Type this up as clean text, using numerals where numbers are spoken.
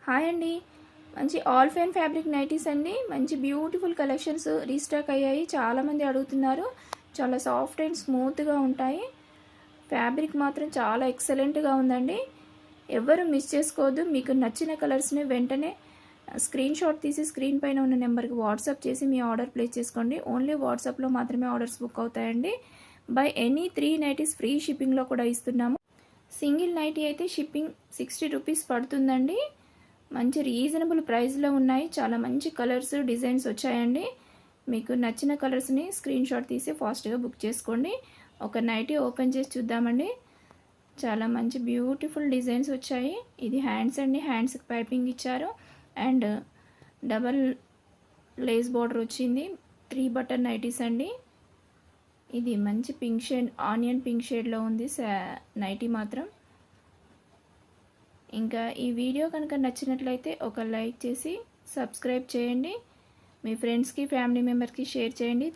Hi అండి. మంచి all fine fabric nighties అండి. మంచి బ్యూటిఫుల్ కలెక్షన్స్ రీస్టాక్ అయ్యాయి. చాలామంది అడుగుతున్నారు. చాలా సాఫ్ట్ అండ్ స్మూత్గా ఉంటాయి. ఫ్యాబ్రిక్ మాత్రం చాలా ఎక్సలెంట్గా ఉందండి. ఎవరు మిస్ చేసుకోవద్దు. మీకు నచ్చిన కలర్స్ని వెంటనే స్క్రీన్ షాట్ తీసి స్క్రీన్ పైన ఉన్న నెంబర్కి వాట్సాప్ చేసి మీ ఆర్డర్ ప్లేస్ చేసుకోండి. ఓన్లీ వాట్సాప్లో మాత్రమే ఆర్డర్స్ బుక్ అవుతాయండి. బై ఎనీ 3 నైటీస్ ఫ్రీ షిప్పింగ్లో కూడా ఇస్తున్నాము. సింగిల్ నైటీ అయితే షిప్పింగ్ 60 రూపీస్ పడుతుందండి. మంచి రీజనబుల్ ప్రైస్లో ఉన్నాయి. చాలా మంచి కలర్స్ డిజైన్స్ వచ్చాయండి. మీకు నచ్చిన కలర్స్ని స్క్రీన్ షాట్ తీసి ఫాస్ట్గా బుక్ చేసుకోండి. ఒక నైటీ ఓపెన్ చేసి చూద్దామండి. చాలా మంచి బ్యూటిఫుల్ డిజైన్స్ వచ్చాయి. ఇది హ్యాండ్స్ అండి. హ్యాండ్స్కి పైపింగ్ ఇచ్చారు అండ్ డబల్ లేస్ బార్డర్ వచ్చింది. 3 బటన్ నైటీస్ అండి. ఇది మంచి పింక్ షేడ్, ఆనియన్ పింక్ షేడ్లో ఉంది నైటీ మాత్రం. ఇంకా ఈ వీడియో కనుక నచ్చినట్లయితే ఒక లైక్ చేసి సబ్స్క్రైబ్ చేయండి. మీ ఫ్రెండ్స్కి ఫ్యామిలీ మెంబర్స్కి షేర్ చేయండి.